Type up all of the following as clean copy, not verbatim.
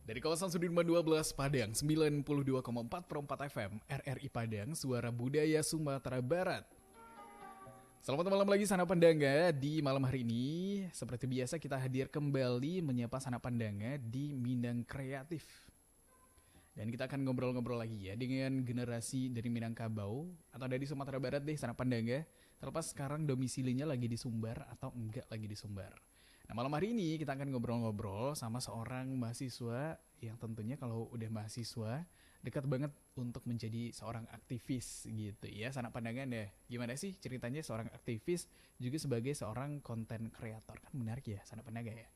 Dari kawasan Sudirman 12 Padang 92,4 per 4 FM RRI Padang Suara Budaya Sumatera Barat. Selamat malam lagi Sana Pandanga. Di malam hari ini seperti biasa kita hadir kembali menyapa Sana Pandanga di Minang Kreatif. Dan kita akan ngobrol-ngobrol lagi ya dengan generasi dari Minangkabau atau dari Sumatera Barat deh Sana Pandanga. Terlepas sekarang domisilinya lagi di Sumbar atau enggak lagi di Sumbar. Nah malam hari ini kita akan ngobrol-ngobrol sama seorang mahasiswa yang tentunya kalau udah mahasiswa dekat banget untuk menjadi seorang aktivis gitu ya. Sana pandangan ya, gimana sih ceritanya seorang aktivis juga sebagai seorang konten kreator, kan menarik ya Sana Pandaga ya.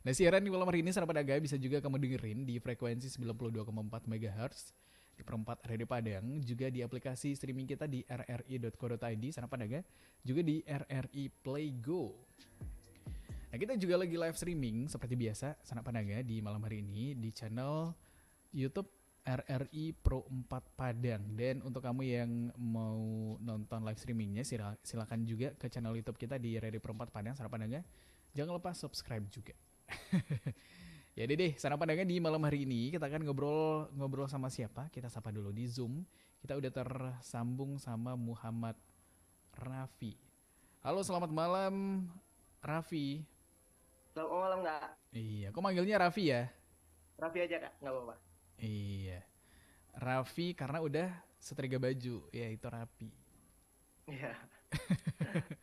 Nah siaran di malam hari ini Sana Pandaga bisa juga kamu dengerin di frekuensi 92,4 MHz di perempat RRI Padang, juga di aplikasi streaming kita di rri.co.id Sana Pandaga, juga di RRI Play Go. Nah kita juga lagi live streaming seperti biasa Sanak Pandaga di malam hari ini di channel YouTube RRI Pro 4 Padang. Dan untuk kamu yang mau nonton live streamingnya silakan juga ke channel YouTube kita di RRI Pro 4 Padang Sanak Pandaga. Jangan lupa subscribe juga. Ya deh Sanak Pandaga di malam hari ini kita akan ngobrol sama siapa? Kita sapa dulu di Zoom. Kita udah tersambung sama Muhammad Raffi. Halo selamat malam Raffi. Selamat malam nggak? Iya, kok manggilnya Raffi ya? Raffi aja kak, nggak apa-apa. Iya, Raffi karena udah setrika baju, ya itu rapi. Iya,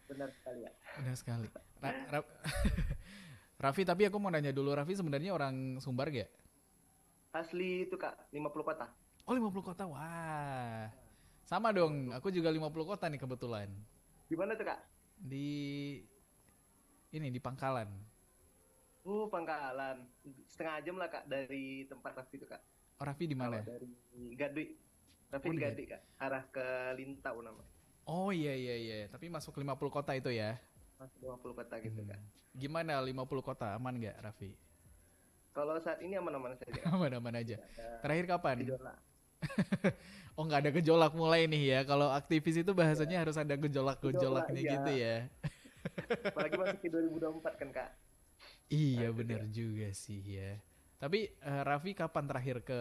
benar sekali ya. Udah sekali. Raffi, tapi aku mau nanya dulu, Raffi sebenarnya orang Sumbar gak? Asli itu kak, 50 kota. Oh 50 kota, wah. Sama lima dong, puluh. aku juga 50 kota nih kebetulan. Di mana tuh kak? Di di Pangkalan. Pangkalan. Setengah jam lah kak dari tempat Raffi itu kak. Oh Raffi di Kalau mana? dari Gadui, Raffi Oh di di Gadui kak. Arah ke Lintau namanya. Oh iya, tapi masuk 50 kota itu ya. Masih 50 kota gitu Hmm. kak. Gimana 50 kota, aman gak Raffi? Kalau saat ini aman-aman saja kak. Aman-aman aja. Tidak ada Terakhir kapan? gejolak. Oh nggak ada gejolak mulai nih ya. Kalau aktivis itu bahasanya Ya, harus ada gejolak gejolak-gejolaknya iya. gitu ya. Apalagi masuk ke 2024 kan kak. Nah Iya itu bener dia. juga sih ya. Tapi Raffi kapan terakhir ke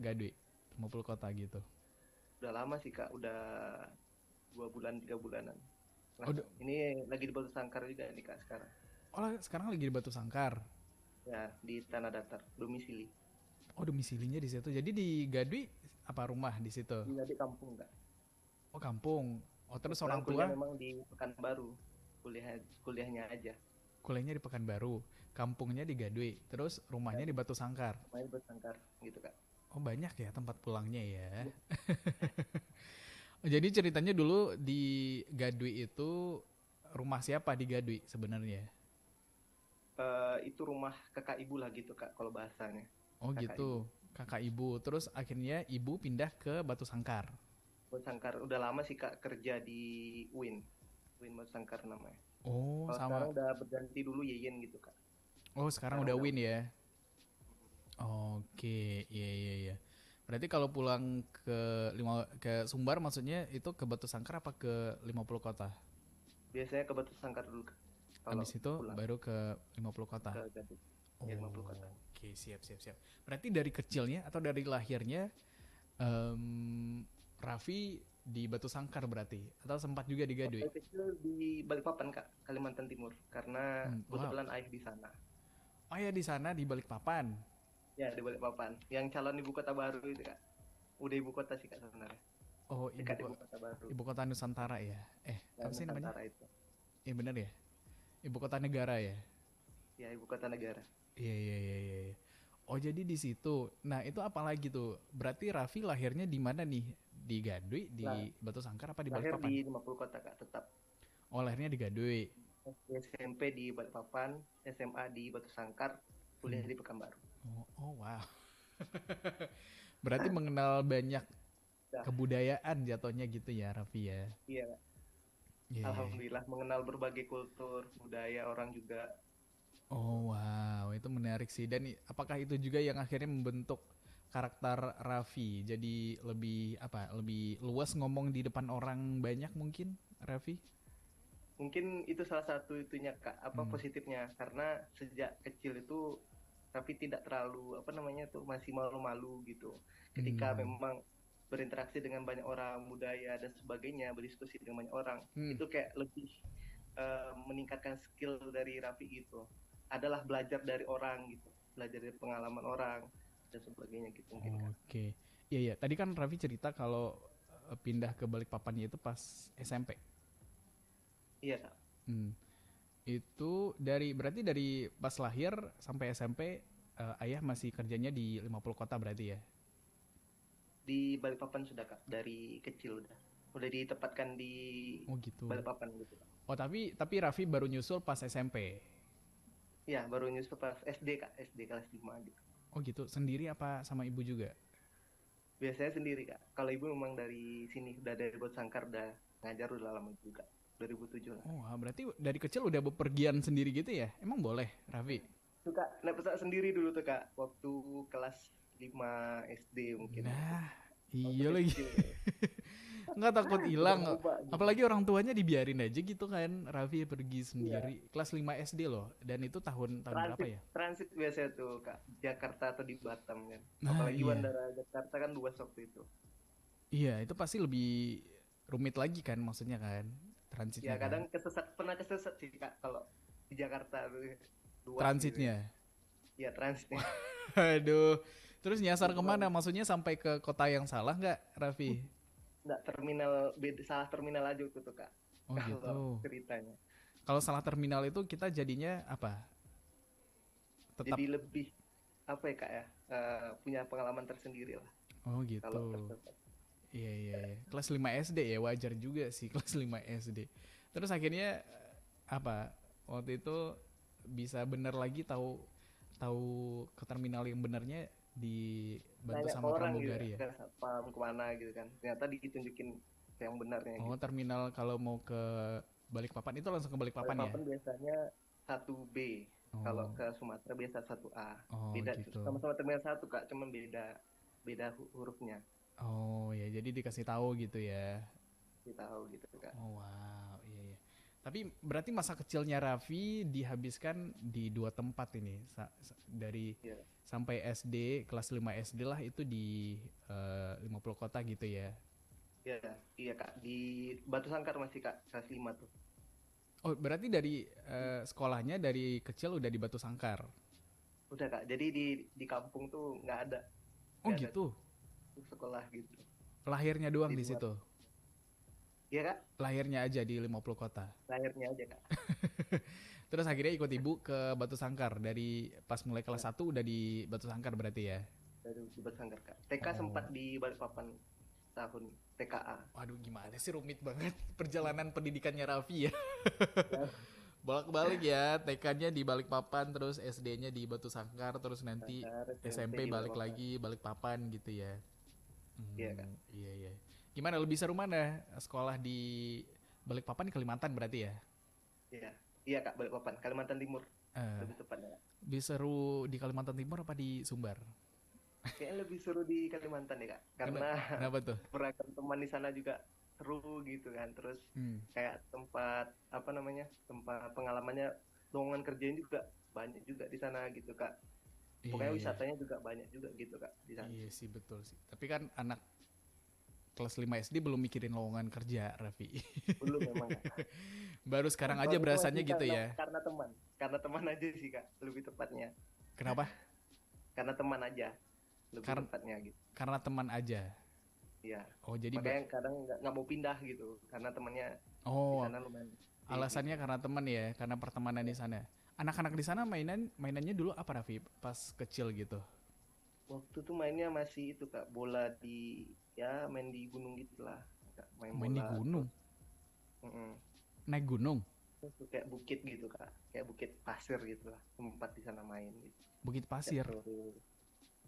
Gadui? 50 kota gitu. Udah lama sih kak, udah 2 bulan 3 bulanan. Nah, Oh, ini lagi di Batu Sangkar juga nih Kak sekarang. sekarang lagi di Batu Sangkar. Ya, di Tanah Datar, domisili. Oh domisilinya di situ. Jadi di Gadui apa rumah di situ? Di di kampung Kak. Oh kampung. Oh terus Sekarang orang kuliah tua memang di Pekanbaru. Kuliahnya aja. kuliahnya di Pekanbaru, kampungnya di Gadui, terus Ya, rumahnya di Batu Sangkar. main Batu Sangkar gitu Kak. Oh banyak ya tempat pulangnya ya. Jadi ceritanya dulu di Gadui itu rumah siapa di Gadui sebenarnya? Itu rumah kakak ibu lah gitu Kak, kalau bahasanya. Oh Kakak ibu. gitu, kakak ibu. Terus akhirnya ibu pindah ke Batu Sangkar. Batu Sangkar, udah lama sih Kak kerja di UIN. UIN Batu Sangkar namanya. Oh Kalau sekarang sama. udah berganti dulu Yeyen gitu Kak. Oh sekarang Sekarang udah udah Win UIN. ya. Oke, iya. Berarti kalau pulang ke Sumbar maksudnya itu ke Batu Sangkar apa ke 50 kota? Biasanya ke Batu Sangkar dulu Kak. Kalau Habis itu pulang baru ke 50 ke kota. Gading. Ya 50 kota. Oke, siap. Berarti dari kecilnya atau dari lahirnya Raffi di Batu Sangkar berarti atau sempat juga di Gadui? Waktu kecil di Balikpapan Kak, Kalimantan Timur, karena Wow. kebetulan ayah di sana. Oh ya di sana di Balikpapan. Ya di Balikpapan, yang calon ibu kota baru itu Kak. Udah ibu kota sih Kak sebenarnya. Oh Dekat ibu kota baru, ibu kota Nusantara ya. dan Apa sih namanya? Nusantara itu. Iya bener ya. Ibu kota negara ya. Ya ibu kota negara. Iya. Oh jadi di situ. Nah itu apa lagi tuh? Berarti Raffi lahirnya di mana nih? Di Gadui, Lah, di Batu Sangkar apa di lahir di Balikpapan? 50 kota Kak, tetap. Oh lahirnya di Gadui. SD SMP di Balikpapan, SMA di Batu Sangkar, kuliah di Pekanbaru. Oh wow. Berarti mengenal banyak Dah, kebudayaan jatuhnya gitu ya Raffi ya. iya. Iya. Alhamdulillah mengenal berbagai kultur, budaya orang juga. Oh wow, itu menarik sih. Dan apakah itu juga yang akhirnya membentuk karakter Raffi? Jadi lebih apa? Lebih luas ngomong di depan orang banyak mungkin, Raffi? Mungkin itu salah satu itunya Kak, apa Hmm. positifnya, karena sejak kecil itu tapi tidak terlalu apa namanya tuh masih malu-malu gitu. Ketika Hmm. memang berinteraksi dengan banyak orang, budaya dan sebagainya, berdiskusi dengan banyak orang, Hmm. itu kayak lebih meningkatkan skill dari Raffi gitu. Adalah belajar dari orang gitu, belajar dari pengalaman orang dan sebagainya gitu mungkin Kak. Oke. Iya iya. Tadi kan Raffi cerita kalau pindah ke Balikpapannya itu pas SMP. Iya Kak. Hmm. Itu berarti dari pas lahir sampai SMP ayah masih kerjanya di 50 kota berarti ya? Di Balikpapan sudah Kak, dari kecil udah. Udah ditempatkan di Oh gitu. Balikpapan gitu Kak. Oh tapi Raffi baru nyusul pas SMP. Iya, baru nyusul pas SD Kak, SD kelas 5 gitu. Oh gitu. Sendiri apa sama ibu juga? Biasanya sendiri Kak. Kalau ibu memang dari sini, udah dari Bot Sangkar, udah ngajar udah lama juga. 2007 lah. Oh berarti dari kecil udah bepergian sendiri gitu ya? Emang boleh Raffi? Tuh Kak, naik pesawat sendiri dulu tuh Kak. Waktu kelas 5 SD mungkin gitu. Nah Waktu iya lagi. kecil. Nggak takut Udah hilang. nyoba gitu. Apalagi orang tuanya dibiarin aja gitu kan. Raffi pergi Iya. sendiri. Kelas 5 SD loh. Dan itu tahun berapa Transit, ya? transit biasanya tuh Kak. Jakarta atau di Batam kan. Nah Apalagi iya. bandara Jakarta kan luas waktu itu. Iya itu pasti lebih rumit lagi kan maksudnya kan. Ya Transitnya kan. kadang kesesat, pernah kesesat sih Kak kalau di Jakarta tuh luas gitu ya. Transitnya. Ya transitnya. Aduh. Terus nyasar kemana? Cuman Maksudnya sampai ke kota yang salah nggak Raffi? nggak terminal, beda, salah terminal aja waktu itu Kak. Oh Kalau gitu. ceritanya. Kalau salah terminal itu kita jadinya apa? Tetap. Jadi lebih apa ya Kak ya, punya pengalaman tersendiri lah Oh kalau gitu. tersesat. Iya iya iya. Kelas 5 SD ya wajar juga sih kelas 5 SD. Terus akhirnya apa? Waktu itu bisa bener lagi tahu tahu ke terminal yang benernya dibantu Nanya ke sama orang gitu ya, pramugari ya. ke satpam kemana gitu kan, ternyata ditunjukin yang benarnya Oh, gitu. terminal kalau mau ke Balikpapan itu langsung ke Balikpapan ya? Balikpapan biasanya 1B, kalau Oh, ke Sumatera biasa 1A. oh Beda, gitu. sama-sama terminal satu Kak, cuman beda beda hurufnya. Oh ya, jadi dikasih tahu gitu ya. Kita tahu gitu Kak. Oh wow, iya iya. Tapi berarti masa kecilnya Raffi dihabiskan di dua tempat ini. Dari Iya. sampai SD, kelas 5 SD lah itu di 50 kota gitu ya. Iya, iya Kak, di Batu Sangkar masih Kak, kelas 5 tuh. Oh, berarti dari sekolahnya dari kecil udah di Batu Sangkar. Udah Kak, jadi di kampung tuh Oh nggak ada gitu. tuh sekolah gitu. Lahirnya doang Di di luar. situ. Iya Kak, Lahirnya aja di 50 kota. lahirnya aja Kak. Terus akhirnya ikut ibu ke Batu Sangkar. Dari pas mulai Ya, kelas 1 udah di Batu Sangkar berarti ya. dari di Batu Sangkar Kak. TK sempat Oh. di Balikpapan tahun TKA. Waduh gimana sih rumit banget perjalanan pendidikannya Raffi ya. Ya, Bolak-balik ya, TK-nya di Balikpapan, terus SD-nya di Batu Sangkar, terus nanti Sangkar, SMP SMP di balik Balikpapan. lagi Balikpapan gitu ya. Iya Kak. Iya iya. Gimana lebih seru mana sekolah di Balikpapan di Kalimantan berarti ya? Iya. Iya Kak, Balikpapan, Kalimantan Timur Eh, lebih tepatnya Kak. lebih seru di Kalimantan Timur apa di Sumbar? Kayaknya lebih seru di Kalimantan ya Kak, Kenapa, karena kenapa tuh? beragam teman di sana juga seru gitu kan. Terus Hmm. kayak tempat apa namanya, tempat pengalamannya, lowongan kerjanya juga banyak juga di sana gitu Kak. Iya Pokoknya iya. wisatanya juga banyak juga gitu Kak di sana. Iya sih betul sih. Tapi kan anak kelas 5 SD belum mikirin lowongan kerja, Raffi. Belum memang Kak. Baru sekarang aja Waktu itu berasanya masih gitu ya. karena teman aja sih Kak, lebih tepatnya. Kenapa? Karena teman aja, lebih Karena tepatnya gitu. karena teman aja. Iya. Oh jadi Makanya kadang nggak mau pindah gitu, karena temannya di oh sana lumayan oke alasannya gitu. karena teman ya, karena pertemanan di Ya. sana. Anak-anak di sana mainannya dulu apa Raffi pas kecil gitu? Waktu tuh mainnya masih itu Kak, bola di, ya main di gunung gitu lah Kak. Main Main di bola gunung, terus mm-mm. naik gunung, Terus tuh kayak bukit gitu Kak, kayak bukit pasir gitu lah, tempat di sana main gitu. bukit Kayak pasir. seru.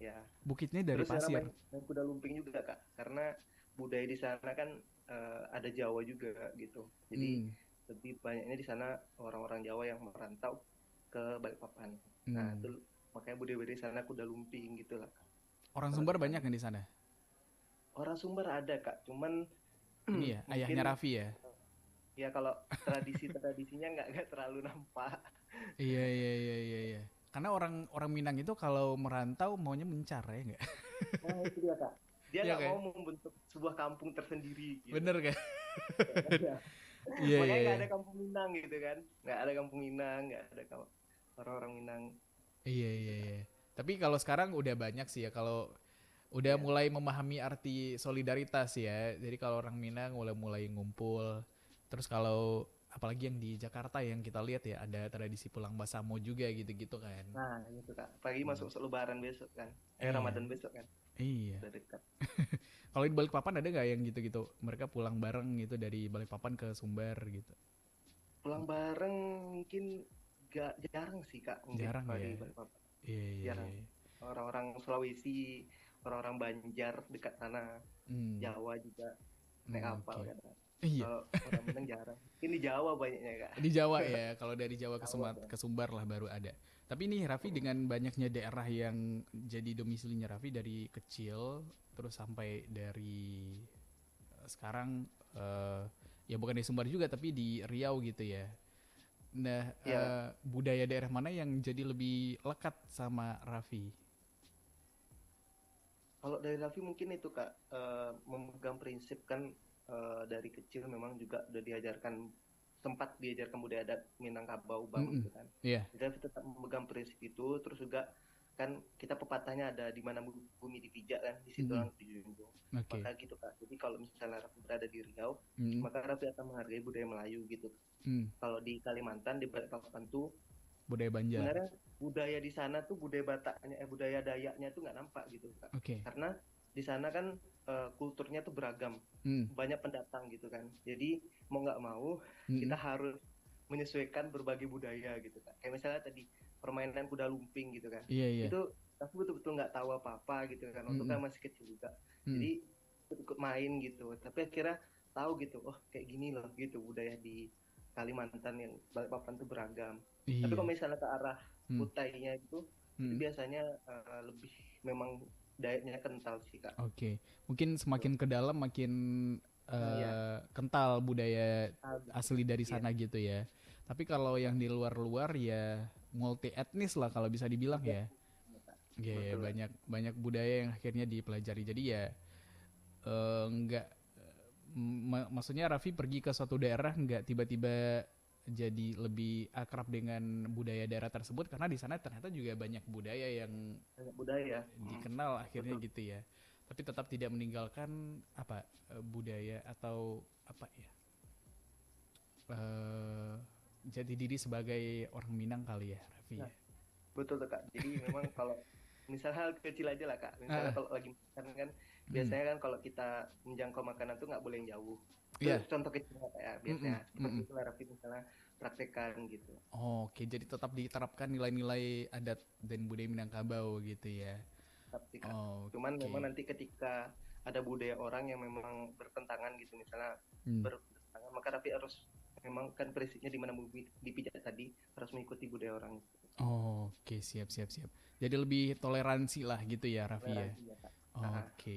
Ya. Bukitnya dari Terus di sana pasir. main kuda lumping juga Kak, karena budaya di sana kan ada Jawa juga gitu. Jadi Hmm, lebih banyaknya di sana orang-orang Jawa yang merantau ke Balikpapan. Nah, hmm. itu makanya budaya-budaya di sana kuda lumping gitu lah Kak. Orang Kalau Sumbar di sana. banyak yang di sana. Orang Sumber ada Kak, cuman Ini ya, ayahnya mungkin Raffi ya. ya kalau tradisi-tradisinya nggak terlalu nampak. Iya iya iya iya iya. Karena orang Minang itu kalau merantau maunya mencar ya nggak? Nah itu dia kak, dia Iya nggak kan? mau membentuk sebuah kampung tersendiri gitu. Bener kan? Iya. Iya iya Makanya nggak iya. ada kampung Minang gitu kan, nggak ada kampung Minang, nggak ada orang-orang Minang. Iya Gitu, iya Kak. iya. Tapi kalau sekarang udah banyak sih ya kalau udah Iya. mulai memahami arti solidaritas ya. Jadi kalau orang Minang mulai-mulai ngumpul. Terus kalau apalagi yang di Jakarta yang kita lihat ya ada tradisi pulang Basamo juga gitu-gitu kan. Nah gitu kak, pagi Hmm. masuk Lebaran besok kan, Iya, Ramadan besok kan, iya. udah dekat. Kalau di Balikpapan ada nggak yang gitu-gitu? Mereka pulang bareng gitu dari Balikpapan ke Sumber gitu. Pulang bareng mungkin gak jarang sih kak, mungkin Jarang kalau ya. di Balikpapan Iya iya jarang. iya. Orang-orang Sulawesi, orang-orang Banjar dekat sana, Hmm. Jawa juga naik kapal Oke. kan. Iya. Kalau orang Minang jarang. Ini Jawa banyaknya kak. Di Jawa ya, kalau dari Jawa ke Jawa Ke Sumbar lah baru ada. Tapi nih Raffi ya. dengan banyaknya daerah yang jadi domisilinya Raffi dari kecil terus sampai dari sekarang eh, ya bukan di Sumbar juga tapi di Riau gitu ya. Nah, Ya, budaya daerah mana yang jadi lebih lekat sama Raffi? kalau dari Raffi mungkin itu kak, memegang prinsip kan, dari kecil memang juga udah diajarkan, sempat diajarkan budaya adat Minangkabau Bang Mm-mm. gitu kan. Iya. Jadi Raffi tetap memegang prinsip itu, terus juga kan kita pepatahnya ada di mana bumi dipijak kan, di situ Mm-mm. orang dijunjung. Oke. Maka gitu kak. Jadi kalau misalnya Raffi berada di Riau, Mm-mm. maka Raffi akan menghargai budaya Melayu gitu. Mm. Kalau di Kalimantan di Balikpapan tuh Budaya Banjar. sebenarnya budaya di sana tuh budaya Bataknya, budaya Dayaknya tuh nggak nampak gitu kak, Oke. karena di sana kan kulturnya tuh beragam, Mm. banyak pendatang gitu kan, jadi mau nggak mau kita Mm-mm. harus menyesuaikan berbagai budaya gitu kan, kayak misalnya tadi permainan kuda lumping gitu kan, Iya iya. itu aku betul-betul nggak tahu apa-apa gitu kan, untuk Mm-mm. kan masih kecil juga, Mm. jadi ikut main gitu, tapi akhirnya tahu gitu, oh kayak gini loh gitu budaya di Kalimantan yang Balikpapan tuh beragam. Tapi kalau Iya. misalnya ke arah Mm. Kutainya itu Mm. biasanya lebih memang dietnya kental sih kak. Oke, mungkin Tuh. semakin ke dalam makin Nah ya, kental budaya betul. asli dari Iya, sana gitu ya. Tapi kalau betul yang kak. di luar-luar ya multi etnis lah kalau bisa dibilang Iya, ya. iya, Kak. Ya, ya, Betul kak. banyak banyak budaya yang akhirnya dipelajari. Jadi ya nggak maksudnya Raffi pergi ke suatu daerah nggak tiba-tiba jadi lebih akrab dengan budaya daerah tersebut karena di sana ternyata juga banyak budaya yang Banyak budaya. dikenal akhirnya Betul. gitu ya, tapi tetap tidak meninggalkan apa budaya atau apa ya eh, jati diri sebagai orang Minang kali ya Raffi Nah, ya. betul tuh kak. Jadi memang kalau misalnya hal kecil aja lah kak. Misalnya Ah, kalau lagi makan kan, mm, biasanya kan kalau kita menjangkau makanan tuh nggak boleh yang jauh. Itu iya, contoh kecil kayak mm, biasanya. mm, Seperti mm. itu lah Raffi misalnya praktekkan gitu. Oke, jadi tetap diterapkan nilai-nilai adat dan budaya Minangkabau gitu ya. Tapi kak, cuman memang Oke. nanti ketika ada budaya orang yang memang bertentangan gitu, misalnya Hmm. bertentangan, maka Raffi harus memang kan prinsipnya di mana bumi dipijak tadi harus mengikuti budaya orang itu. Oke, siap siap siap. Jadi lebih toleransi lah gitu ya Raffi ya. Toleransi ya kak. Ah, Oke.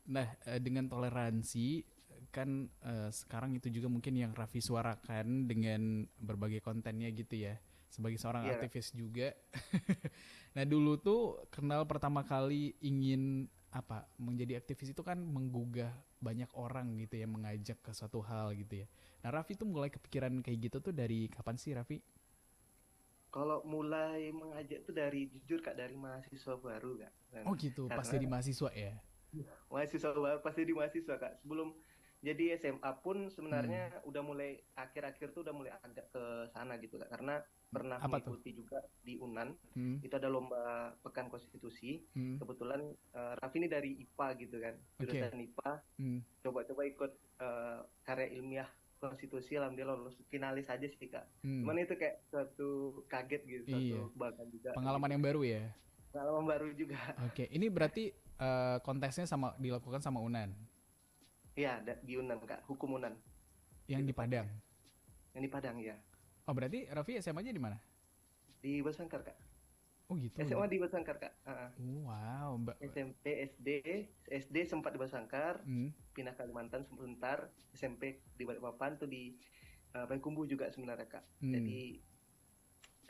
Nah, dengan toleransi kan sekarang itu juga mungkin yang Raffi suarakan dengan berbagai kontennya gitu ya. Sebagai seorang iya. aktivis juga. Nah, dulu tuh kenal pertama kali ingin apa? Menjadi aktivis itu kan menggugah banyak orang gitu ya, mengajak ke suatu hal gitu ya. Nah, Raffi tuh mulai kepikiran kayak gitu tuh dari kapan sih Raffi? Kalau mulai mengajak tuh dari jujur kak, dari mahasiswa baru kak. Oh gitu, pas Karena jadi mahasiswa ya. mahasiswa baru pasti di mahasiswa kak. Sebelum jadi SMA pun Hmm. sebenarnya udah mulai akhir-akhir tuh udah mulai agak ke sana gitu kak. Karena pernah Apa tuh? mengikuti juga di UNAN, Hmm. itu ada lomba Pekan Konstitusi. Hmm. Kebetulan Raffi ini dari IPA gitu kan, Oke. jurusan IPA. Hmm. Coba-coba ikut karya ilmiah konstitusi, alhamdulillah lolos finalis aja sih kak. Hmm. Cuman itu kayak suatu kaget gitu, Iya. suatu kebanggaan juga Pengalaman gitu. yang baru ya. Pengalaman baru juga. Oke, ini berarti kontesnya sama dilakukan sama UNAN Iya, di UNAN kak, hukum UNAN yang di di tepatnya. Padang. Yang di Padang ya, Oh, berarti Raffi SMA-nya di mana? di Basangkar kak. Oh, gitu. SMA di Basangkar kak. Wow, Mbak. SMP, SD sempat di Basangkar, Hmm. pindah Kalimantan sebentar, SMP di Balikpapan tuh di Payakumbuh juga sebenarnya kak. Hmm. Jadi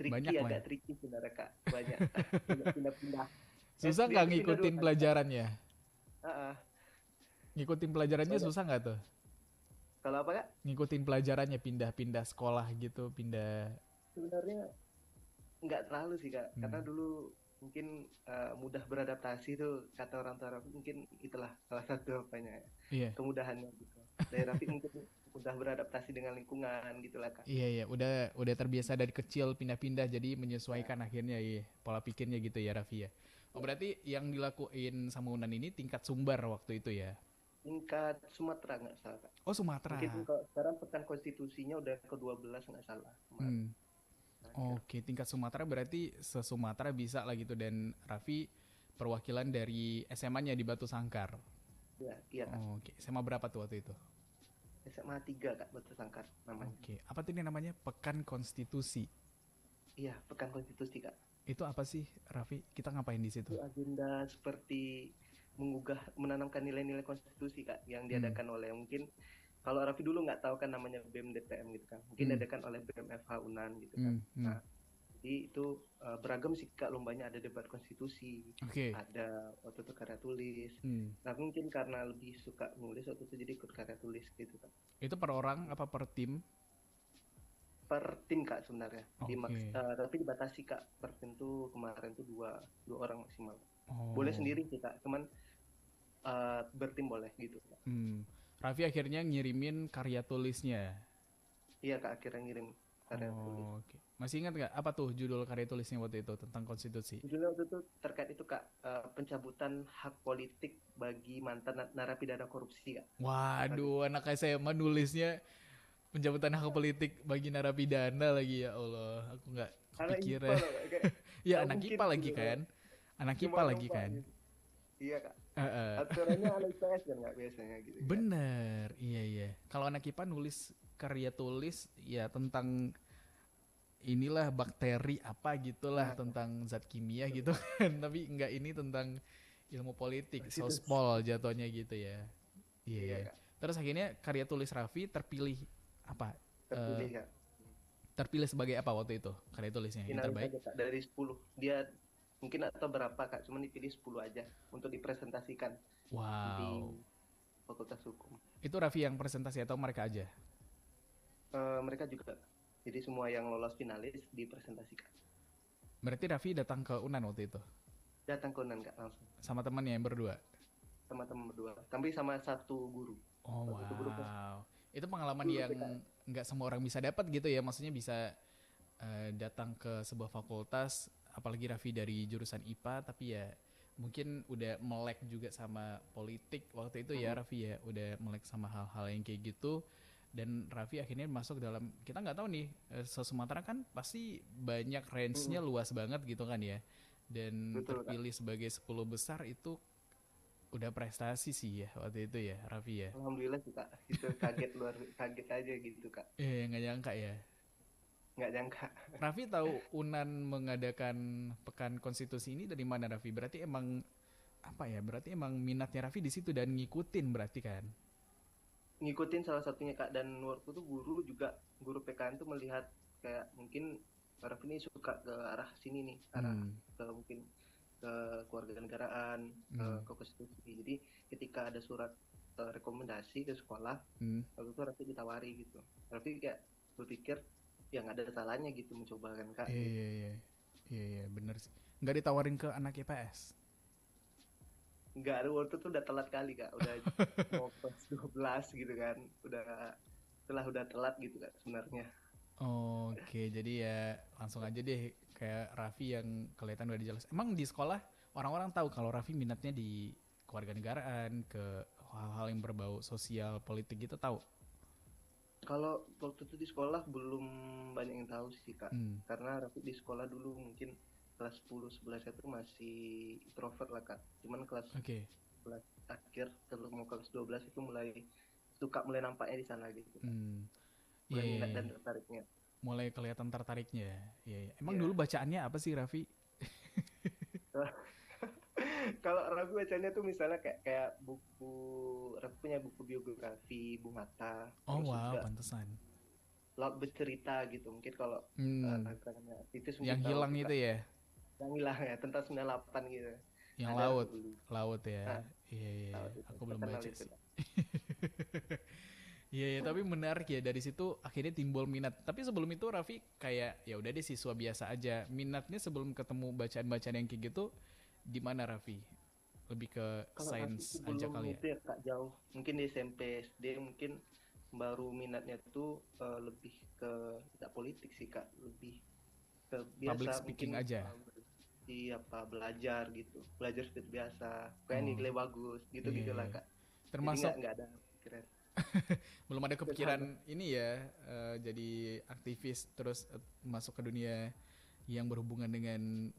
Banyak lah ya. agak tricky sebenarnya Kak. Banyak Kak. Banyak pindah-pindah. Susah SD nggak itu pindah 2 ngikutin kali Kak. pelajarannya? Heeh. Ngikutin pelajarannya Banyak. susah nggak tuh? Kalau apa Kak? Ngikutin pelajarannya pindah-pindah sekolah gitu, pindah. Sebenarnya nggak terlalu sih Kak. Karena Hmm. dulu mungkin mudah beradaptasi tuh kata orang tua Raffi, mungkin itulah salah satu apanya ya, Iya. kemudahannya gitu. Dari Raffi mungkin mudah beradaptasi dengan lingkungan gitulah Kak. Iya ya, udah terbiasa dari kecil pindah-pindah jadi Ya, menyesuaikan akhirnya ya pola pikirnya gitu ya Raffi ya. Oh ya. berarti yang dilakuin sama Unan ini tingkat Sumbar waktu itu ya? Tingkat Sumatera nggak salah Kak. Oh Mungkin Sumatera. kalau sekarang pekan konstitusinya udah ke-12 nggak salah kemarin Hmm. terakhir. Oke, tingkat Sumatera berarti se-Sumatera bisa lah gitu dan Raffi perwakilan dari SMA-nya di Batu Sangkar. Ya, iya Kak. Oke, SMA berapa tuh waktu itu? SMA 3 Kak, Batu Sangkar namanya. Oke, apa tuh ini namanya? Pekan Konstitusi. Iya, pekan konstitusi Kak. Itu apa sih, Raffi? Kita ngapain di situ? Itu agenda seperti menanamkan nilai-nilai konstitusi Kak yang Hmm. diadakan oleh mungkin kalau Raffi dulu nggak tahu kan namanya BEM DPM gitu kan. Mungkin Hmm. diadakan oleh BEM FH Unan gitu kan. Hmm. Hmm. Nah, jadi itu beragam sih Kak lombanya, ada debat konstitusi, Oke. ada waktu itu karya tulis. Hmm. Nah, mungkin karena lebih suka nulis waktu itu jadi ikut karya tulis gitu Kak. Itu per orang apa per tim? Per tim Kak sebenarnya. Oke. Tapi dibatasi Kak. Per tim tuh kemarin tuh dua orang maksimal. Boleh Oh. sendiri sih Kak, cuman bertim boleh gitu Kak. Hmm. Raffi akhirnya ngirimin karya tulisnya. Iya Kak, akhirnya ngirim karya tulis. Oh, oke. Masih ingat nggak apa tuh judul karya tulisnya waktu itu tentang konstitusi? Judulnya waktu itu terkait itu Kak, pencabutan hak politik bagi mantan narapidana korupsi Kak. Waduh, Waduh, anak SMA nulisnya pencabutan hak politik bagi narapidana lagi ya Allah. Aku nggak karena kepikiran. IPA loh Kak, kayak Ya nggak anak mungkin IPA lagi gitu kan. loh. Anak IPA Cuma lagi lupa kan. gitu. Iya Kak, Heeh. aturannya anak IPS kan nggak biasanya gitu kan. Bener, iya iya. Kalau anak IPA nulis karya tulis ya tentang inilah bakteri apa gitulah Nah, tentang zat kimia betul. gitu kan. Tapi nggak ini tentang ilmu politik, Konstitusi. sospol jatuhnya gitu ya. Iya Iya iya. Kak, Terus akhirnya karya tulis Raffi terpilih apa? Eh, terpilih Kak. terpilih sebagai apa waktu itu karya tulisnya? Yang Finalis terbaik? aja Kak dari 10. Dia mungkin atau berapa Kak, cuman dipilih 10 aja untuk dipresentasikan di Wow. Fakultas Hukum. Itu Raffi yang presentasi atau mereka aja? Mereka juga. Jadi semua yang lolos finalis dipresentasikan. Berarti Raffi datang ke Unan waktu itu Datang ke Unan Kak langsung sama temannya yang berdua. sama teman berdua. Tapi sama satu guru. Oh Waktu itu guru wow. Itu pengalaman guru yang PKN. nggak semua orang bisa dapat gitu ya. Maksudnya bisa datang ke sebuah fakultas, apalagi Raffi dari jurusan IPA, tapi ya mungkin udah melek juga sama politik waktu itu ya Mm-mm. Raffi ya, udah melek sama hal-hal yang kayak gitu. Dan Raffi akhirnya masuk dalam, kita nggak tahu nih, se-Sumatera kan pasti banyak range-nya Mm-mm. luas banget gitu kan ya. Dan Betul Kak. terpilih sebagai 10 besar itu udah prestasi sih ya waktu itu ya Raffi ya. Alhamdulillah sih Kak. Itu kaget aja gitu Kak. Nggak nyangka ya. Nggak nyangka. Raffi tahu Unan mengadakan Pekan Konstitusi ini dari mana Raffi? Berarti emang apa ya? Berarti emang minatnya Raffi di situ dan ngikutin berarti kan? Ngikutin salah satunya Kak, dan waktu itu guru juga, guru PKN tuh melihat kayak mungkin Raffi ini suka ke arah sini nih, arah Hmm. ke mungkin ke keluarga negaraan, Hmm. ke konstitusi. Jadi ketika ada surat rekomendasi ke sekolah, Hmm. waktu itu Raffi ditawari gitu. Raffi kayak berpikir ya nggak ada salahnya gitu mencoba kan Kak Iya gitu. iya iya. Iya iya bener sih. Nggak ditawarin ke anak IPS. Nggak ada, waktu itu udah telat kali Kak, udah mau kelas 12 gitu kan, udah telat gitu Kak sebenarnya. Oke, jadi ya langsung aja deh kayak Raffi yang kelihatan udah jelas. Emang di sekolah orang-orang tahu kalau Raffi minatnya di keluarga negaraan, ke hal-hal yang berbau sosial, politik gitu tahu. Kalau waktu itu di sekolah belum banyak yang tahu sih Kak. Hmm. Karena Raffi di sekolah dulu mungkin kelas 10 11 itu masih introvert lah Kak. Cuman Oke. kelas akhir kalau mau kelas 12 itu mulai nampaknya di sana gitu Kak. Hmm. Iya, Mulai iya, minat iya. dan tertariknya. Mulai kelihatan tertariknya. Iya, iya. Emang Iya. dulu bacaannya apa sih Raffi? Kalau Raffi bacanya tuh misalnya kayak buku, Raffi punya buku biografi Bung Hatta, Oh terus wow, juga pantesan. laut bercerita gitu. Mungkin kalau tantangannya itu Yang mungkin hilang tahu itu Kak. ya, Yang hilang ya tentang 98 gitu. yang Ada laut, dulu. laut ya. Nah, Iya, iya, laut itu aku belum terkenal baca itu sih. Kak. Iya, ya, tapi menarik ya, dari situ akhirnya timbul minat. Tapi sebelum itu Raffi kayak ya udah deh siswa biasa aja. Minatnya sebelum ketemu bacaan-bacaan yang kayak gitu di mana Raffi? Lebih ke Kalau Raffi sains aja sebelum kali ya. itu ya Kak jauh. Mungkin di SMP SD mungkin baru minatnya tuh lebih ke tidak politik sih Kak, lebih ke Public biasa speaking mungkin aja. apa belajar gitu, belajar seperti biasa, kayak Oh, nilai bagus gitu iya, gitulah iya. Kak. Jadi Termasuk nggak ada pikiran belum ada ke sana. kepikiran ini ya, jadi aktivis terus masuk ke dunia yang berhubungan dengan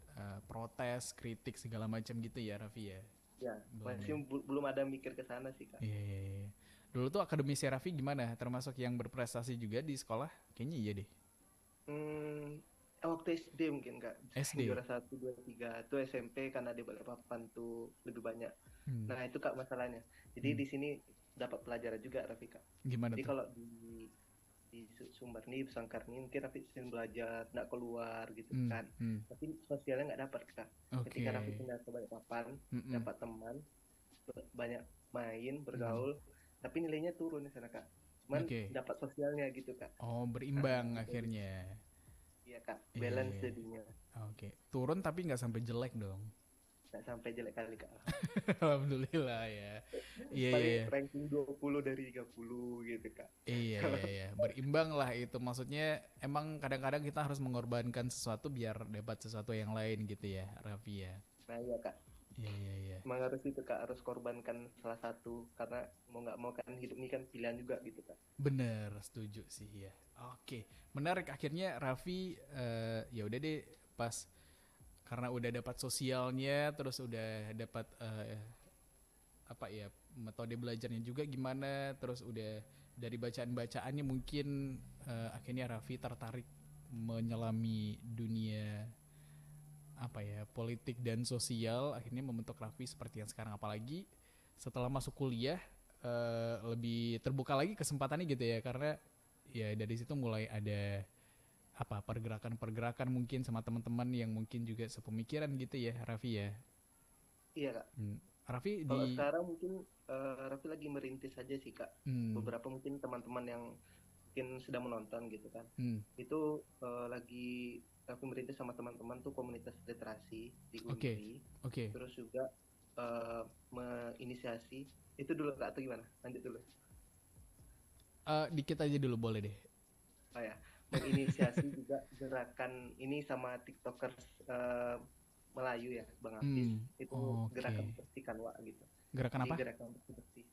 protes, kritik segala macam gitu ya Raffi ya. Ya Belum masih ya. belum ada mikir ke sana sih Kak. Iya, iya, iya. Dulu tuh akademisi Raffi gimana? Termasuk yang berprestasi juga di sekolah? Kayaknya iya deh. Hmm, waktu SD mungkin Kak, SD. juara 1, 2, 3 tuh. SMP karena di Balikpapan tuh lebih banyak. Hmm. Nah itu Kak masalahnya. Jadi Hmm. di sini dapat pelajaran juga Raffi Kak. Gimana Jadi tuh? kalau di Sumber nih, Sangkar nih mungkin Raffi sering belajar, nggak keluar gitu Hmm. kan. Hmm. Tapi sosialnya nggak dapat Kak. Oke. Ketika Raffi pindah ke Balikpapan, Mm-mm. dapat teman, banyak main, Hmm. bergaul, tapi nilainya turun di sana Kak. Cuman Oke. dapat sosialnya gitu Kak. Oh, Nah, berimbang jadi akhirnya. iya Kak, Iya, iya, balance iya. jadinya. Oke. Turun tapi nggak sampai jelek dong. Nggak sampai jelek kali Kak. Alhamdulillah ya. Iya, iya, Paling iya. ranking 20 dari 30 gitu Kak. Iya, iya, iya. Berimbang lah itu. Maksudnya emang kadang-kadang kita harus mengorbankan sesuatu biar dapat sesuatu yang lain gitu ya, Raffi ya. Nah iya Kak, Iya, iya, iya. emang harus itu Kak, harus korbankan salah satu karena mau nggak mau kan hidup ini kan pilihan juga gitu Kak. Bener, setuju sih ya. Oke, menarik akhirnya Raffi ya udah deh pas karena udah dapat sosialnya, terus udah dapat apa ya, metode belajarnya juga gimana, terus udah dari bacaan-bacaannya mungkin akhirnya Raffi tertarik menyelami dunia apa ya, politik dan sosial, akhirnya membentuk Raffi seperti yang sekarang. Apalagi setelah masuk kuliah lebih terbuka lagi kesempatannya gitu ya, karena ya dari situ mulai ada apa, pergerakan-pergerakan mungkin sama teman-teman yang mungkin juga sepemikiran gitu ya Raffi ya. Iya Kak, Raffi kalau di sekarang mungkin Raffi lagi merintis aja sih Kak. hmm, Beberapa mungkin teman-teman yang mungkin sedang menonton gitu kan, hmm, itu lagi Raffi merintis sama teman-teman tuh komunitas literasi di oke, Unri. oke. Terus juga menginisiasi itu dulu Kak, atau gimana? Lanjut dulu. Dikit aja dulu boleh deh. Oh ya, menginisiasi juga gerakan ini sama TikTokers Melayu ya, Bang Hafiz. Itu Oke. gerakan bersihkan wa gitu. Gerakan Jadi apa? gerakan bersih-bersih.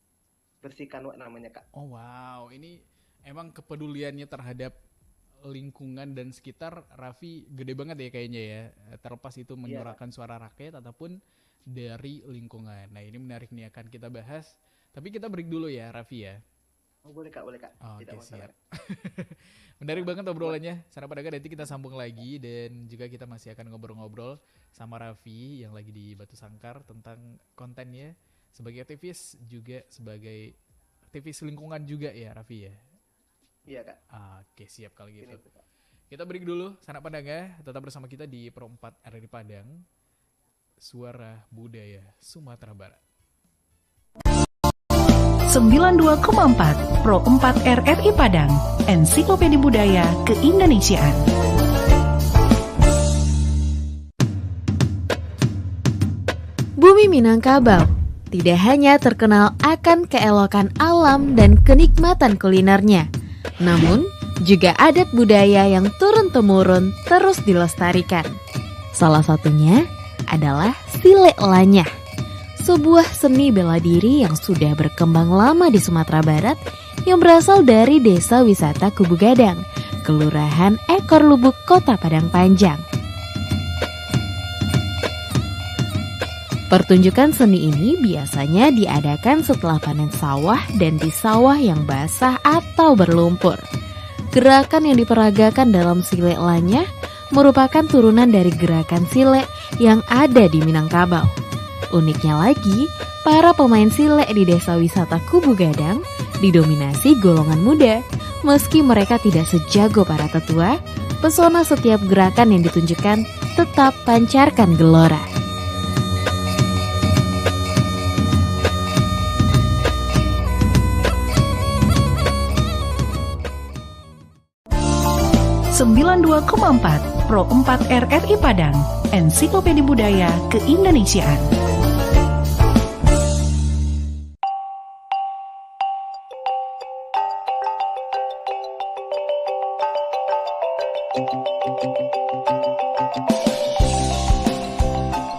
Bersihkan wa namanya Kak. Oh wow, ini emang kepeduliannya terhadap lingkungan dan sekitar Raffi gede banget ya kayaknya ya. Terlepas itu Iya Kak. menyuarakan suara rakyat ataupun dari lingkungan. Nah ini menarik nih, akan kita bahas. Tapi kita break dulu ya Raffi ya. Oh boleh Kak, boleh Kak. Oke, Tidak masalah. siap. Menarik banget obrolannya. Sana Pedagang, nanti kita sambung lagi. Dan juga kita masih akan ngobrol-ngobrol sama Raffi yang lagi di Batu Sangkar tentang kontennya sebagai aktivis, juga sebagai aktivis lingkungan juga ya Raffi ya. Iya Kak. Oke, siap kalau Ini gitu. tuh Kak. Kita break dulu, Sanak Pandanga. Tetap bersama kita di Pro 4 RRI Padang, Suara Budaya Sumatera Barat. 92,4 Pro 4 RRI Padang, Ensiklopedia Budaya Keindonesiaan. Bumi Minangkabau tidak hanya terkenal akan keelokan alam dan kenikmatan kulinernya, namun juga adat budaya yang turun-temurun terus dilestarikan. Salah satunya adalah Silek Lanyah, sebuah seni bela diri yang sudah berkembang lama di Sumatera Barat yang berasal dari Desa Wisata Kubu Gadang, Kelurahan Ekor Lubuk, Kota Padang Panjang. Pertunjukan seni ini biasanya diadakan setelah panen sawah dan di sawah yang basah atau berlumpur. Gerakan yang diperagakan dalam Silek Lanyah merupakan turunan dari gerakan silek yang ada di Minangkabau. Uniknya lagi, para pemain silek di Desa Wisata Kubu Gadang didominasi golongan muda, Meski mereka tidak sejago para tetua, pesona setiap gerakan yang ditunjukkan tetap pancarkan gelora. Pro 4 RRI Padang, Ensiklopedia Budaya Keindonesiaan.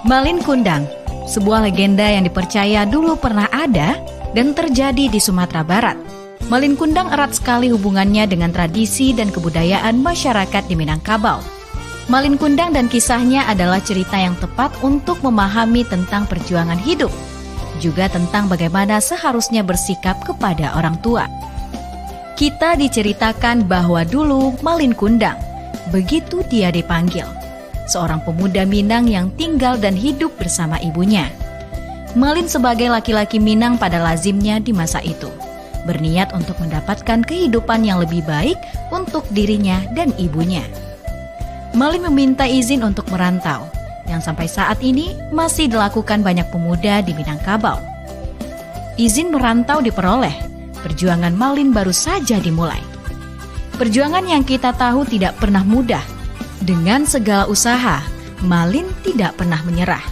Malin Kundang, sebuah legenda yang dipercaya dulu pernah ada dan terjadi di Sumatera Barat. Malin Kundang erat sekali hubungannya dengan tradisi dan kebudayaan masyarakat di Minangkabau. Malin Kundang dan kisahnya adalah cerita yang tepat untuk memahami tentang perjuangan hidup, juga tentang bagaimana seharusnya bersikap kepada orang tua. Kita diceritakan bahwa dulu Malin Kundang, begitu dia dipanggil, seorang pemuda Minang yang tinggal dan hidup bersama ibunya. Malin sebagai laki-laki Minang pada lazimnya di masa itu, berniat untuk mendapatkan kehidupan yang lebih baik untuk dirinya dan ibunya. Malin meminta izin untuk merantau, yang sampai saat ini masih dilakukan banyak pemuda di Minangkabau. Izin merantau diperoleh, perjuangan Malin baru saja dimulai. Perjuangan yang kita tahu tidak pernah mudah. Dengan segala usaha, Malin tidak pernah menyerah.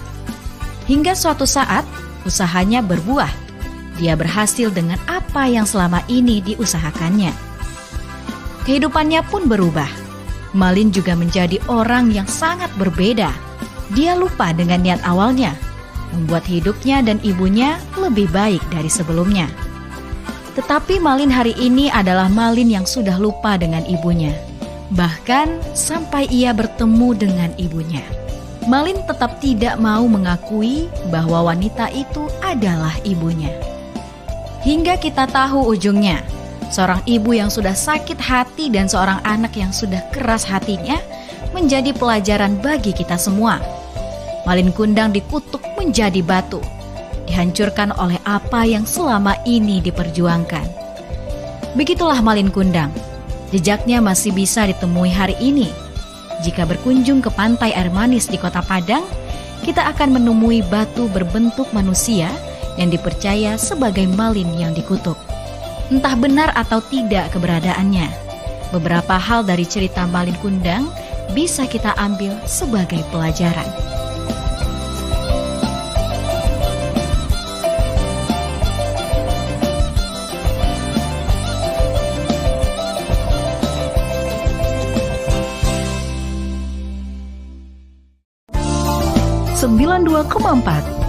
Hingga suatu saat, usahanya berbuah. Dia berhasil dengan apa yang selama ini diusahakannya. Kehidupannya pun berubah. Malin juga menjadi orang yang sangat berbeda. Dia lupa dengan niat awalnya, membuat hidupnya dan ibunya lebih baik dari sebelumnya. Tetapi Malin hari ini adalah Malin yang sudah lupa dengan ibunya. Bahkan sampai ia bertemu dengan ibunya, Malin tetap tidak mau mengakui bahwa wanita itu adalah ibunya. Hingga kita tahu ujungnya, seorang ibu yang sudah sakit hati dan seorang anak yang sudah keras hatinya menjadi pelajaran bagi kita semua. Malin Kundang dikutuk menjadi batu, dihancurkan oleh apa yang selama ini diperjuangkan. Begitulah Malin Kundang, jejaknya masih bisa ditemui hari ini. Jika berkunjung ke pantai air manis di Kota Padang, kita akan menemui batu berbentuk manusia yang dipercaya sebagai Malin yang dikutuk. Entah benar atau tidak keberadaannya, beberapa hal dari cerita Malin Kundang bisa kita ambil sebagai pelajaran.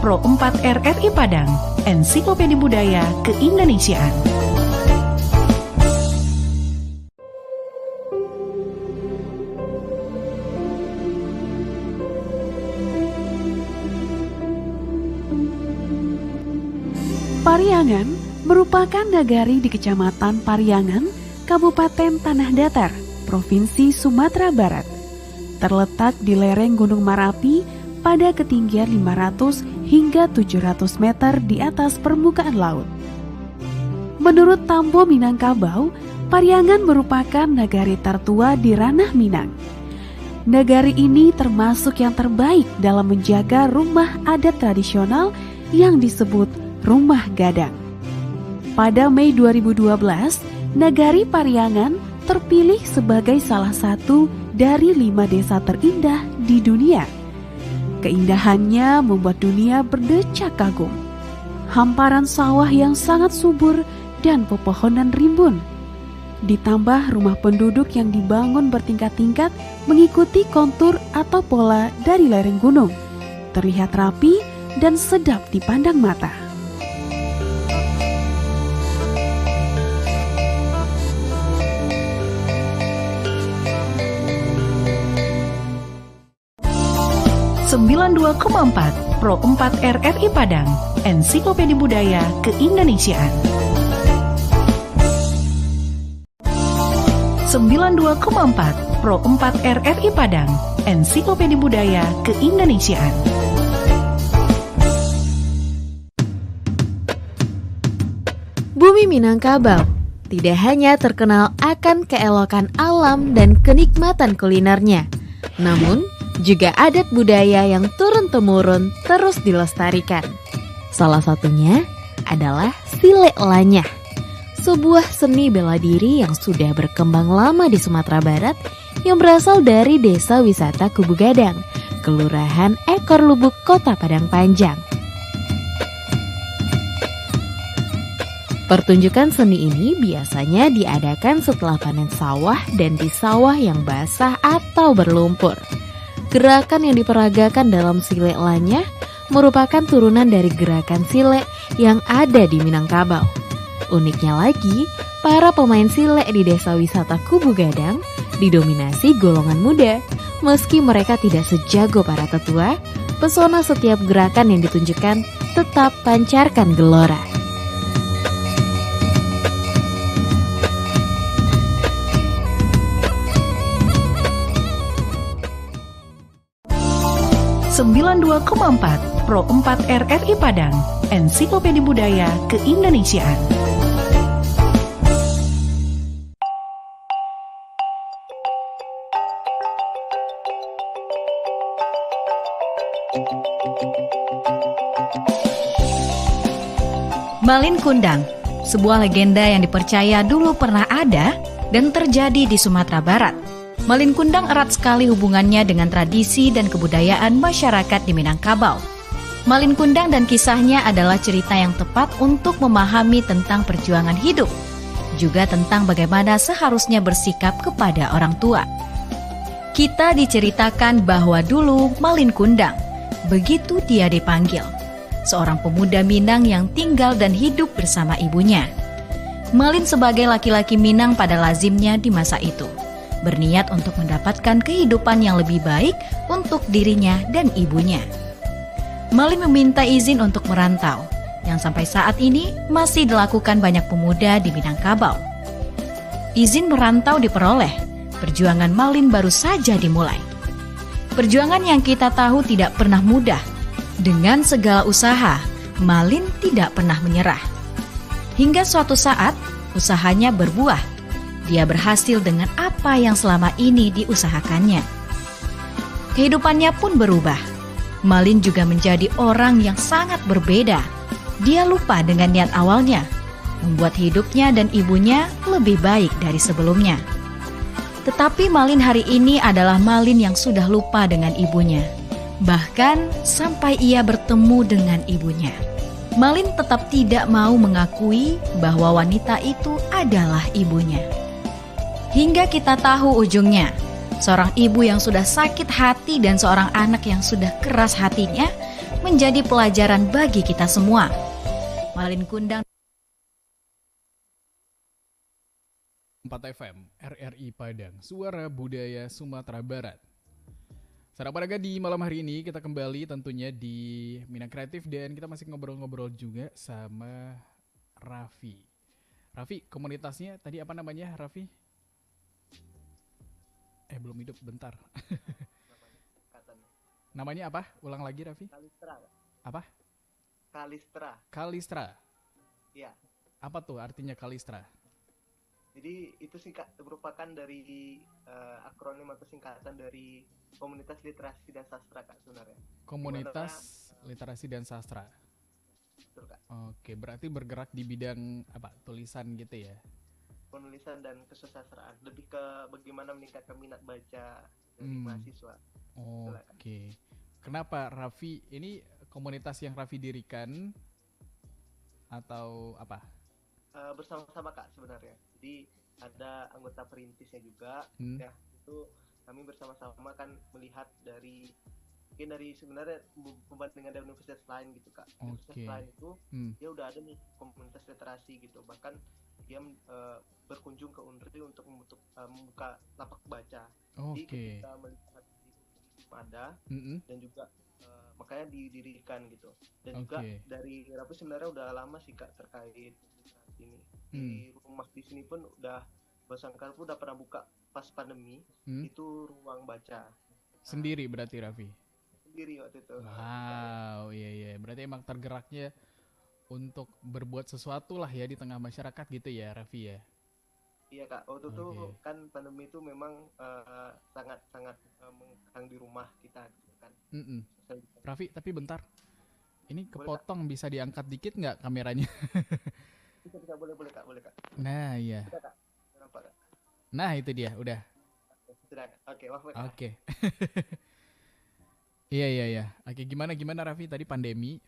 Pro 4 RRI Padang, Ensiklopedia Budaya Keindonesiaan. Pariangan merupakan nagari di Kecamatan Pariangan, Kabupaten Tanah Datar, Provinsi Sumatera Barat. Terletak di lereng Gunung Marapi pada ketinggian 500 hingga 700 meter di atas permukaan laut. Menurut Tambo Minangkabau, Pariangan merupakan nagari tertua di ranah Minang. Nagari ini termasuk yang terbaik dalam menjaga rumah adat tradisional yang disebut Rumah Gadang. Pada Mei 2012, Nagari Pariangan terpilih sebagai salah satu dari 5 desa terindah di dunia. Keindahannya membuat dunia berdecak kagum. Hamparan sawah yang sangat subur dan pepohonan rimbun. Ditambah rumah penduduk yang dibangun bertingkat-tingkat mengikuti kontur atau pola dari lereng gunung. Terlihat rapi dan sedap dipandang mata. Pro 4 RRI Padang, Ensiklopedia Budaya Keindonesiaan. 92,4 Pro 4 RRI Padang, Ensiklopedia Budaya Keindonesiaan. Bumi Minangkabau tidak hanya terkenal akan keelokan alam dan kenikmatan kulinernya, namun juga adat budaya yang turun-temurun terus dilestarikan. Salah satunya adalah Silek Lanyah, sebuah seni bela diri yang sudah berkembang lama di Sumatera Barat yang berasal dari Desa Wisata Kubu Gadang, Kelurahan Ekor Lubuk, Kota Padang Panjang. Pertunjukan seni ini biasanya diadakan setelah panen sawah dan di sawah yang basah atau berlumpur. Gerakan yang diperagakan dalam Silek Lanyah merupakan turunan dari gerakan silek yang ada di Minangkabau. Uniknya lagi, para pemain silek di Desa Wisata Kubu Gadang didominasi golongan muda. Meski mereka tidak sejago para tetua, pesona setiap gerakan yang ditunjukkan tetap pancarkan gelora. Sembilan 92,4 Pro 4 RRI Padang, Ensiklopedia Budaya Keindonesiaan. Malin Kundang, sebuah legenda yang dipercaya dulu pernah ada dan terjadi di Sumatera Barat. Malin Kundang erat sekali hubungannya dengan tradisi dan kebudayaan masyarakat di Minangkabau. Malin Kundang dan kisahnya adalah cerita yang tepat untuk memahami tentang perjuangan hidup, juga tentang bagaimana seharusnya bersikap kepada orang tua. Kita diceritakan bahwa dulu Malin Kundang, begitu dia dipanggil, seorang pemuda Minang yang tinggal dan hidup bersama ibunya. Malin sebagai laki-laki Minang pada lazimnya di masa itu, berniat untuk mendapatkan kehidupan yang lebih baik untuk dirinya dan ibunya. Malin meminta izin untuk merantau, yang sampai saat ini masih dilakukan banyak pemuda di Minangkabau. Izin merantau diperoleh, perjuangan Malin baru saja dimulai. Perjuangan yang kita tahu tidak pernah mudah. Dengan segala usaha, Malin tidak pernah menyerah. Hingga suatu saat, usahanya berbuah. Dia berhasil dengan apa yang selama ini diusahakannya. Kehidupannya pun berubah. Malin juga menjadi orang yang sangat berbeda. Dia lupa dengan niat awalnya, membuat hidupnya dan ibunya lebih baik dari sebelumnya. Tetapi Malin hari ini adalah Malin yang sudah lupa dengan ibunya. Bahkan sampai ia bertemu dengan ibunya, Malin tetap tidak mau mengakui bahwa wanita itu adalah ibunya. Hingga kita tahu ujungnya, seorang ibu yang sudah sakit hati dan seorang anak yang sudah keras hatinya menjadi pelajaran bagi kita semua. Malin Kundang 4 FM, RRI Padang, Suara Budaya Sumatera Barat. Saudara pendengar, di malam hari ini kita kembali tentunya di Minang Kreatif dan kita masih ngobrol-ngobrol juga sama Raffi. Raffi, komunitasnya tadi apa namanya, Raffi? Belum hidup, bentar. Namanya apa? Ulang lagi, Raffi. Kalistra. Apa? Kalistra. Kalistra. Iya. Apa tuh artinya Kalistra? Jadi itu merupakan dari akronim atau singkatan dari Komunitas Literasi dan Sastra, Kak, sebenarnya. Komunitas Literasi dan Sastra. Betul, Kak. Oke, berarti bergerak di bidang apa? Tulisan gitu ya? Penulisan dan kesusastraan, lebih ke bagaimana meningkatkan minat baca dari mahasiswa. Oke. Kenapa Raffi ini komunitas yang Raffi dirikan atau apa? Bersama-sama, Kak, sebenarnya. Jadi ada anggota perintisnya juga. Ya, itu kami bersama-sama kan melihat dari mungkin dari sebenarnya pembandingan dengan universitas lain gitu, Kak. Universitas lain itu dia udah ada nih komunitas literasi gitu. Bahkan dia berkunjung ke UNRI untuk membuka lapak baca. Jadi kita melihat ada dan juga makanya didirikan gitu. Dan juga dari Raffi sebenarnya udah lama sih, Kak, terkait ini. Di rumah di sini pun udah Basangkar pun udah pernah buka pas pandemi itu ruang baca. Sendiri berarti Raffi? Sendiri waktu itu. Wow, iya. Berarti emang tergeraknya untuk berbuat sesuatu lah ya di tengah masyarakat gitu ya, Raffi ya? Iya Kak, waktu itu kan pandemi itu memang sangat-sangat mengekang di rumah kita gitu kan. Raffi, tapi bentar. Ini kepotong, bisa diangkat dikit nggak kameranya? Bisa, boleh Kak. Nah, iya. Sudah Kak, nampak Kak? Nah, itu dia, udah. Sudah, oke, maaf Kak. Oke. Iya. Oke, gimana Raffi tadi pandemi?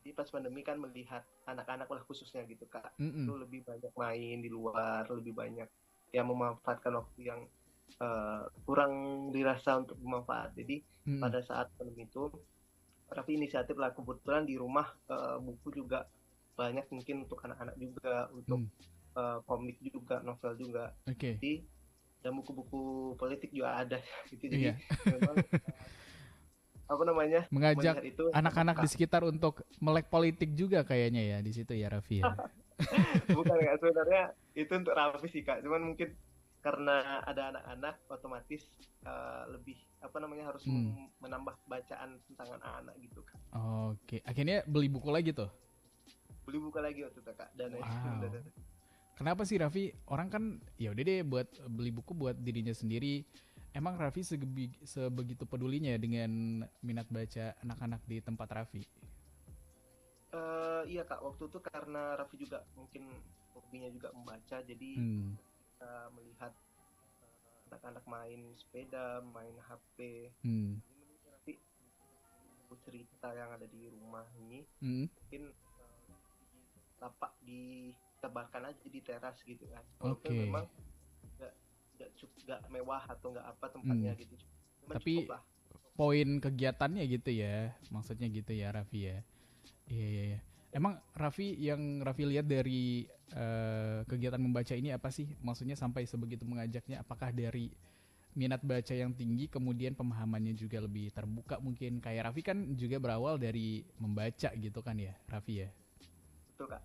Jadi pas pandemi kan melihat anak-anak lah khususnya gitu Kak, itu lebih banyak main di luar, lebih banyak yang memanfaatkan waktu yang kurang dirasa untuk bermanfaat. Jadi pada saat pandemi itu, Raffi inisiatif lah, kebetulan di rumah buku juga banyak mungkin untuk anak-anak juga, untuk komik juga, novel juga. Jadi dan buku-buku politik juga ada gitu. Jadi memang mengajak anak-anak di sekitar untuk melek politik juga kayaknya ya di situ ya Raffi ya. Bukan ya, sebenarnya itu untuk Raffi sih Kak, cuman mungkin karena ada anak-anak otomatis lebih harus menambah bacaan tentang anak-anak gitu Kak. Oke, akhirnya beli buku lagi tuh. Beli buku lagi waktu itu Kak, dan Kenapa sih Raffi? Orang kan ya udah deh buat beli buku buat dirinya sendiri. Emang Raffi sebegitu pedulinya dengan minat baca anak-anak di tempat Raffi? Iya Kak, waktu itu karena Raffi juga mungkin hobinya juga membaca, jadi melihat anak-anak main sepeda, main HP, Raffi cerita yang ada di rumah ini mungkin lapak ditebarkan aja di teras gitu kan. Walaupun memang nggak mewah atau nggak apa tempatnya gitu, tapi poin kegiatannya gitu ya, maksudnya gitu ya Raffi ya. Iya. Emang Raffi, yang Raffi lihat dari kegiatan membaca ini apa sih? Maksudnya sampai sebegitu mengajaknya, apakah dari minat baca yang tinggi kemudian pemahamannya juga lebih terbuka mungkin? Kayak Raffi kan juga berawal dari membaca gitu kan ya Raffi ya? Betul Kak.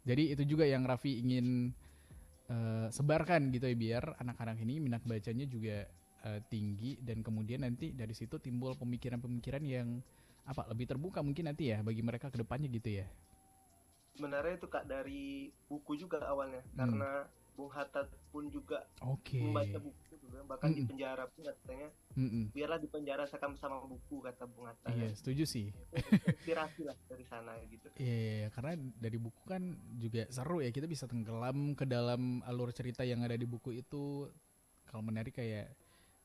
Jadi itu juga yang Raffi ingin sebarkan gitu ya, biar anak-anak ini minat bacanya juga tinggi, dan kemudian nanti dari situ timbul pemikiran-pemikiran yang lebih terbuka mungkin nanti ya bagi mereka ke depannya gitu ya. Sebenarnya itu Kak dari buku juga awalnya, karena Bung Hatta pun juga membaca buku juga, bahkan di penjara pun katanya biarlah di penjara sama buku, kata Bung Hatta. Iya, setuju sih. Inspirasi lah dari sana gitu. Iya, karena dari buku kan juga seru ya, kita bisa tenggelam ke dalam alur cerita yang ada di buku itu. Kalau menarik kayak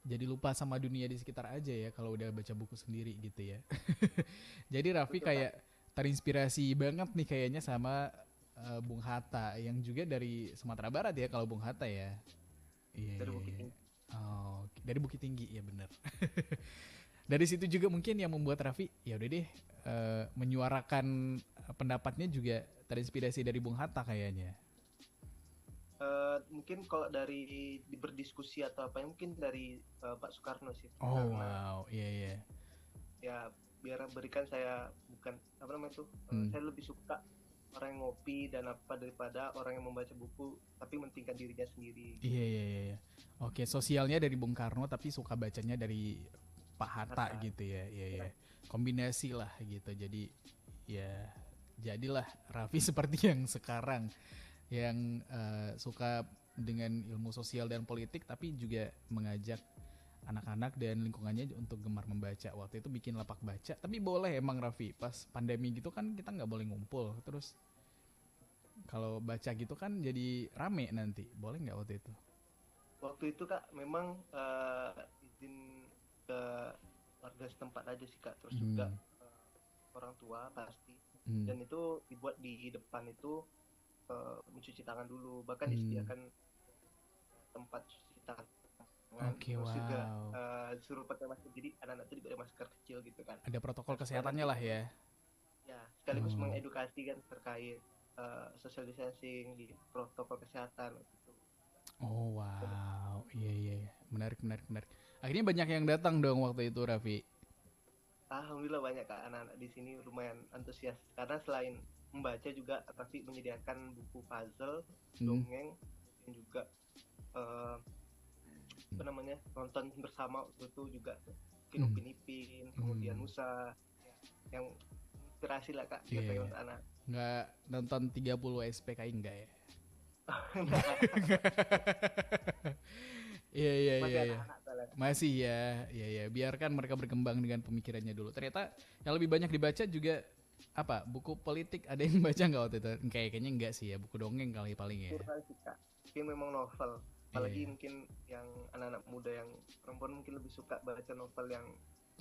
jadi lupa sama dunia di sekitar aja ya kalau udah baca buku sendiri gitu ya. Jadi Raffi kayak terinspirasi banget nih kayaknya sama Bung Hatta yang juga dari Sumatera Barat ya kalau Bung Hatta ya. Iya. Dari Bukit Tinggi. Oh, dari Bukit Tinggi ya benar. Dari situ juga mungkin yang membuat Raffi ya udah deh menyuarakan pendapatnya juga terinspirasi dari Bung Hatta kayaknya. Mungkin kalau dari berdiskusi atau apa mungkin dari Pak Soekarno sih. Oh wow, iya. Ya biar berikan saya bukan saya lebih suka orang yang ngopi dan apa daripada orang yang membaca buku tapi mentingkan dirinya sendiri. Iya. Oke, sosialnya dari Bung Karno tapi suka bacanya dari Pak Hatta gitu ya. Iya. Kombinasi lah gitu. Jadi ya jadilah Raffi seperti yang sekarang, yang suka dengan ilmu sosial dan politik tapi juga mengajak anak-anak dan lingkungannya untuk gemar membaca. Waktu itu bikin lapak baca, tapi boleh emang Raffi, pas pandemi gitu kan kita nggak boleh ngumpul, terus kalau baca gitu kan jadi rame nanti, boleh nggak waktu itu? Waktu itu Kak memang izin ke warga setempat aja sih Kak, terus juga orang tua pasti, dan itu dibuat di depan itu mencuci tangan dulu, bahkan disediakan tempat cuci tangan. Terus juga suruh pakai masker, jadi anak-anak itu juga ada masker kecil gitu kan. Ada protokol kesehatannya lah ya. Ya, sekaligus mengedukasi kan terkait social distancing, di protokol kesehatan gitu. Oh wow, iya. Menarik. Akhirnya banyak yang datang dong waktu itu Raffi. Alhamdulillah banyak Kak, anak-anak di sini lumayan antusias, karena selain membaca juga Raffi menyediakan buku puzzle, dongeng, dan juga nonton bersama waktu itu juga Upin Ipin, kemudian Musa, yang inspirasi lah Kak, buat anak. Nggak nonton 30 SPKI enggak ya? Iya iya Masih iya. Iya. anak-anak soalnya. Masih ya, iya ya. Biarkan mereka berkembang dengan pemikirannya dulu. Ternyata yang lebih banyak dibaca juga apa? Buku politik ada yang baca nggak waktu itu? Kayaknya enggak sih ya. Buku dongeng kali paling ya. Kurang sih kak, mungkin memang novel, apalagi Iya. mungkin yang anak-anak muda yang perempuan mungkin lebih suka baca novel yang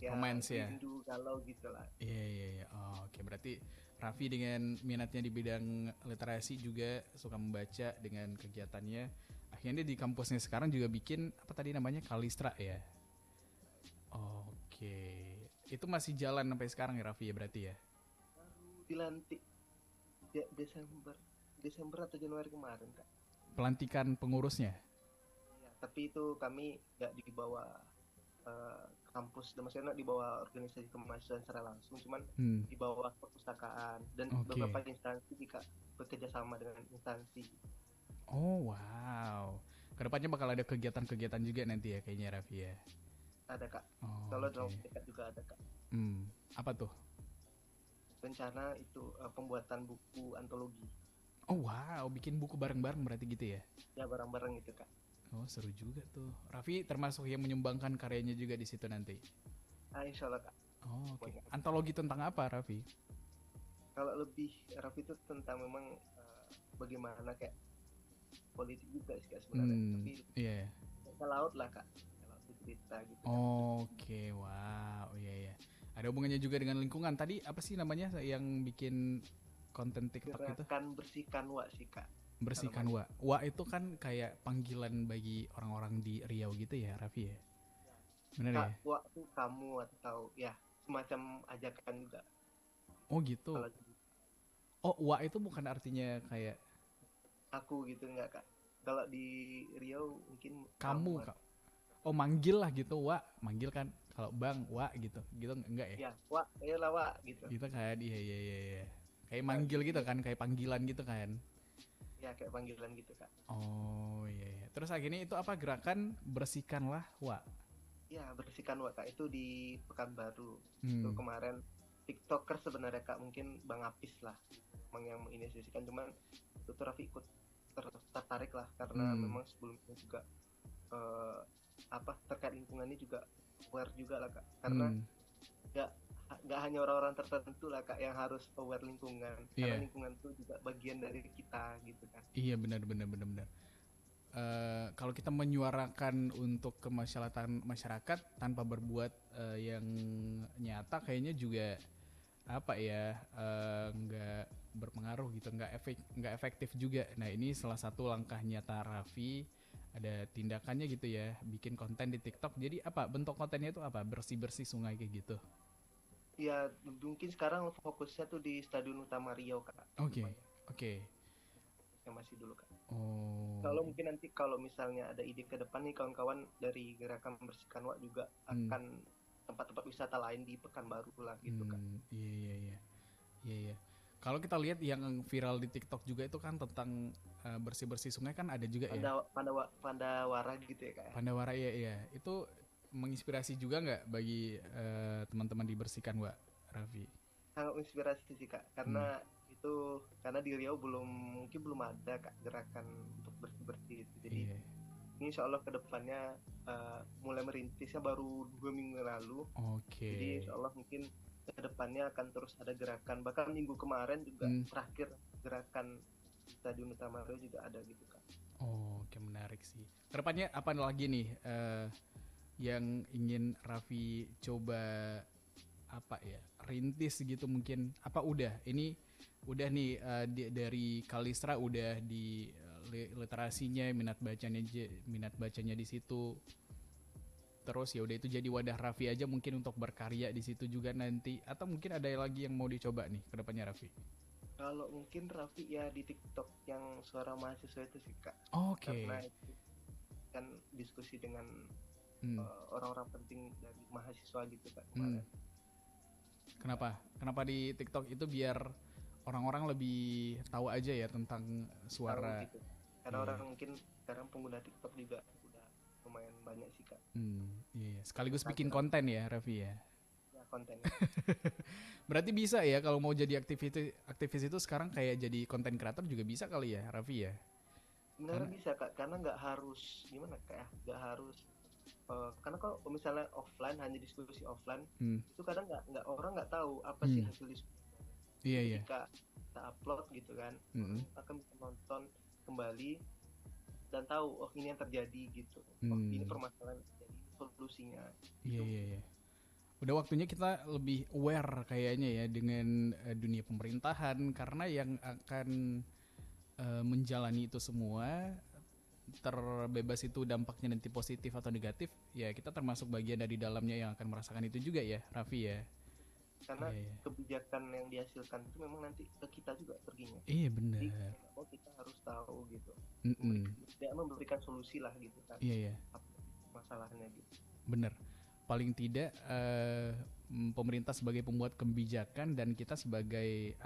ya Romance ya. rindu galau gitu lah. Iya iya iya. Oh, oke, berarti Raffi dengan minatnya di bidang literasi juga suka membaca dengan kegiatannya. Akhirnya di kampusnya sekarang juga bikin apa tadi namanya Kalistra ya. Oke. Itu masih jalan sampai sekarang ya Raffi ya berarti ya. Baru dilantik Desember atau Januari kemarin kak. Pelantikan pengurusnya. Ya, tapi itu kami nggak di bawah kampus, dan maksudnya nggak di bawah organisasi kemahasiswaan secara langsung, cuman Hmm. di bawah perpustakaan dan Oke. beberapa instansi juga bekerja sama dengan instansi. Oh wow. Kedepannya bakal ada kegiatan-kegiatan juga nanti ya kayaknya Raffi ya. Ada kak, Oh, kalau oke. dalam dekat juga ada kak. Apa tuh? Rencana itu pembuatan buku antologi, Oh wow, bikin buku bareng-bareng berarti gitu ya. ya bareng-bareng itu kak. Oh seru juga tuh. Raffi termasuk yang menyumbangkan karyanya juga di situ nanti. Insya Allah kak. Oh oke. Antologi tentang apa Raffi? Kalau lebih Raffi itu tentang memang bagaimana kayak politik juga sih kak sebenarnya, tapi Iya. Ya. ke laut lah kak, ke laut cerita gitu. Oke, wow, iya ya. Ada hubungannya juga dengan lingkungan. Tadi apa sih namanya yang bikin konten TikTok itu? Gerakan bersihkan wak sih kak. Bersihkan wa. Wa itu kan kayak panggilan bagi orang-orang di Riau gitu ya, Raffi ya? Bener ya? Kak, wak tuh kamu atau ya semacam ajakan juga. Oh gitu. Kalau Oh, wa itu bukan artinya kayak aku gitu enggak kak. Kalau di Riau mungkin kamu, Kak. Oh, manggil lah gitu, wa. Manggil kan kalau Bang, wa gitu. Gitu enggak ya? Ya, wak, lah wak gitu. Gitu kan. Iya iya iya iya. Kayak manggil gitu kan, kayak panggilan gitu kan. Ya kayak panggilan gitu kak. Oh iya iya. Terus akhirnya itu apa gerakan bersihkanlah wa. Ya bersihkan wak kak, itu di Pekanbaru. Itu kemarin TikToker sebenarnya kak, mungkin Bang Apis lah emang yang menginisiasikan, cuman itu tuh Raffi ikut tertarik lah karena memang sebelumnya juga terkait lingkungannya juga aware juga lah kak, karena nggak hanya orang-orang tertentu lah kak yang harus aware lingkungan, karena lingkungan itu juga bagian dari kita gitu kan. Iya benar. Kalau kita menyuarakan untuk kemaslahatan masyarakat tanpa berbuat yang nyata, kayaknya juga apa ya, nggak berpengaruh gitu, nggak efektif juga. Nah ini salah satu langkah nyata Raffi, ada tindakannya gitu ya, bikin konten di TikTok. Jadi apa bentuk kontennya itu apa? Bersih sungai kayak gitu. Ya mungkin sekarang fokusnya tuh di Stadion Utama Riau kak. Oke. Yang masih dulu kak. Oh. Kalau mungkin nanti kalau misalnya ada ide ke depan nih, kawan-kawan dari gerakan bersihkan wak juga akan tempat-tempat wisata lain di Pekanbaru lah gitu kak. Iya. Kalau kita lihat yang viral di TikTok juga itu kan tentang bersih sungai kan ada juga ya. Pandawara gitu ya kak. Pandawara iya. Itu menginspirasi juga nggak bagi teman-teman dibersihkan Wak, Raffi? Sangat inspirasi sih kak, karena itu karena di Riau mungkin belum ada kak gerakan untuk bersih itu. Jadi ini insya Allah kedepannya mulai merintisnya baru 2 minggu lalu. Jadi insya Allah mungkin kedepannya akan terus ada gerakan, bahkan minggu kemarin juga terakhir gerakan Stadion Utama Riau juga ada gitu kak. Oke, menarik sih. Kedepannya apa lagi nih yang ingin Raffi coba rintis gitu mungkin? Apa udah nih dari Kalistra udah di literasinya, minat bacanya di situ. Terus ya udah itu jadi wadah Raffi aja mungkin untuk berkarya di situ juga nanti, atau mungkin ada lagi yang mau dicoba nih ke depannya Raffi? Kalau mungkin Raffi ya di TikTok yang suara mahasiswa itu sih kak. Karena itu kan diskusi dengan orang-orang penting dari mahasiswa gitu kak kemarin. Kenapa di TikTok itu biar orang-orang lebih tahu aja ya tentang suara gitu. Karena orang mungkin sekarang pengguna TikTok juga udah lumayan banyak sih kak. Iya. Sekaligus bikin konten ya Raffi ya. Ya konten. Berarti bisa ya kalau mau jadi aktivis itu sekarang kayak jadi konten kreator juga bisa kali ya Raffi ya. Sebenarnya bisa Kak, karena nggak harus gimana Kak ya, nggak harus karena kalau misalnya offline, hanya diskusi offline, itu kadang nggak orang nggak tahu apa sih hasil diskusi. Iya. Ketika kita upload gitu kan, akan bisa nonton kembali dan tahu oh ini yang terjadi gitu, oh ini permasalahan terjadi, solusinya. Iya. Udah waktunya kita lebih aware kayaknya ya dengan dunia pemerintahan, karena yang akan menjalani itu semua, terbebas itu dampaknya nanti positif atau negatif, ya kita termasuk bagian dari dalamnya yang akan merasakan itu juga ya, Raffi ya. Karena kebijakan yang dihasilkan itu memang nanti ke kita juga perginya. Iya benar. Jadi kita harus tahu gitu. Tidak memberikan solusi lah gitu kan. Iya. Apa masalahnya gitu. Bener. Paling tidak pemerintah sebagai pembuat kebijakan dan kita sebagai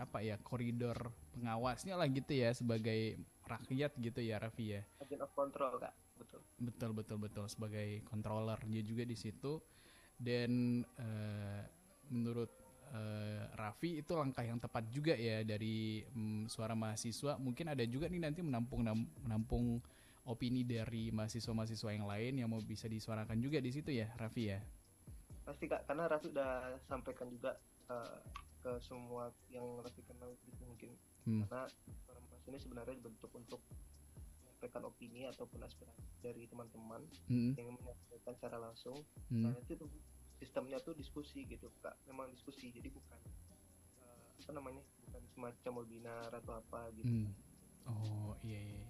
koridor pengawasnya lah gitu ya, sebagai rakyat gitu ya, Raffi ya. Agent of control Kak, Betul sebagai controller dia juga di situ. Dan menurut Raffi itu langkah yang tepat juga ya dari suara mahasiswa. Mungkin ada juga nih nanti menampung opini dari mahasiswa-mahasiswa yang lain yang mau bisa disuarakan juga di situ ya, Raffi ya. Pasti Kak, karena Raffi udah sampaikan juga ke semua yang Raffi kenal gitu mungkin. Karena suara mahasiswa ini sebenarnya dibentuk untuk menyampaikan opini ataupun aspirasi dari teman-teman yang menyampaikan secara langsung. Nah itu tuh sistemnya tuh diskusi gitu Kak, memang diskusi, jadi bukan bukan semacam webinar atau apa gitu. Oh iya.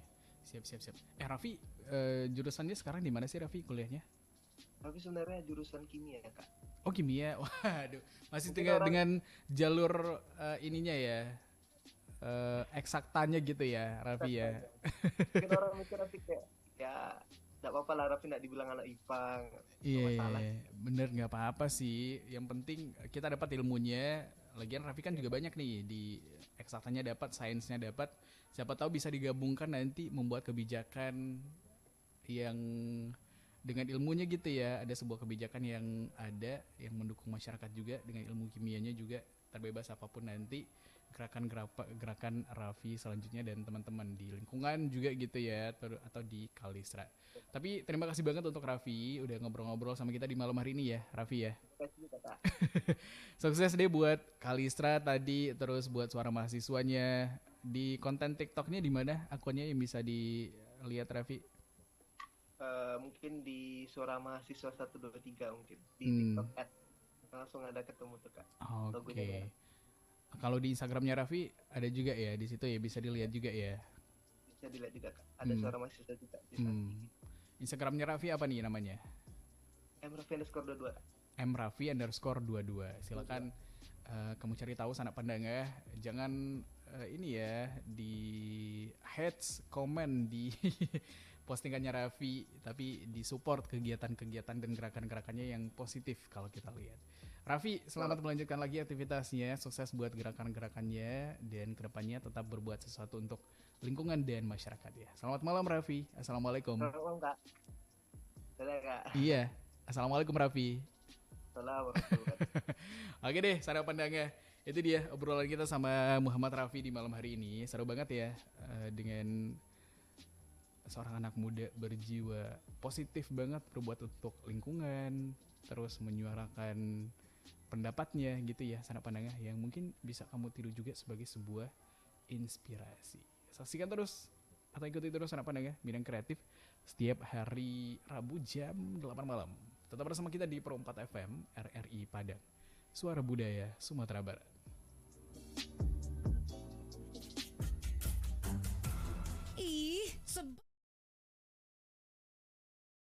Siap. Raffi, jurusannya sekarang di mana sih Raffi kuliahnya? Raffi sebenarnya jurusan kimia ya Kak. Oh kimia, waduh, masih tinggal dengan jalur ininya ya, eksaktanya gitu ya, Raffi ya. Mungkin orang mikir Raffi kayak ya nggak apa-apa lah, Raffi nggak dibilang anak IPA. Iya, bener, nggak apa-apa sih. Yang penting kita dapat ilmunya. Lagian Raffi kan juga banyak nih, di eksaktanya dapat, sainsnya dapat. Siapa tahu bisa digabungkan nanti membuat kebijakan yang dengan ilmunya gitu ya. Ada sebuah kebijakan yang ada yang mendukung masyarakat juga dengan ilmu kimianya juga, terbebas apapun nanti gerakan Raffi selanjutnya dan teman-teman di lingkungan juga gitu ya, atau di Kalistra. Tapi terima kasih banget untuk Raffi udah ngobrol-ngobrol sama kita di malam hari ini ya, Raffi ya. Sukses deh buat Kalistra tadi, terus buat suara mahasiswanya. Di konten TikToknya di mana akunnya yang bisa dilihat, Raffi? Mungkin di suara mahasiswa 123 mungkin di TikTok langsung ada ketemu tuh Kak. Oke. Kalau di Instagramnya Raffi ada juga ya di situ ya, bisa dilihat juga ya. Bisa dilihat juga Kak. Ada suara mahasiswa juga di sana. Instagramnya Raffi apa nih namanya? mraffi_22. mraffi_22. Silakan kamu cari tahu sanak pandangnya. Jangan ini ya di hate komen di postingannya Raffi, tapi disupport kegiatan-kegiatan dan gerakan-gerakannya yang positif kalau kita lihat. Raffi, selamat melanjutkan lagi aktivitasnya, sukses buat gerakan-gerakannya, dan kedepannya tetap berbuat sesuatu untuk lingkungan dan masyarakat ya. Selamat malam Raffi, assalamualaikum. Selamat malam Kak. Dadah Kak. Iya, assalamualaikum Raffi. Assalamualaikum. Oke deh, saudara pandangnya, itu dia obrolan kita sama Muhammad Raffi di malam hari ini. Seru banget ya, dengan seorang anak muda berjiwa positif banget, berbuat untuk lingkungan, terus menyuarakan pendapatnya gitu ya, sanak pandangnya yang mungkin bisa kamu tiru juga sebagai sebuah inspirasi. Saksikan terus atau ikuti terus sanak pandangnya Bidang Kreatif setiap hari Rabu jam 8 malam. Tetap bersama kita di Pro 4 FM RRI Padang, Suara Budaya Sumatera Barat. Ih,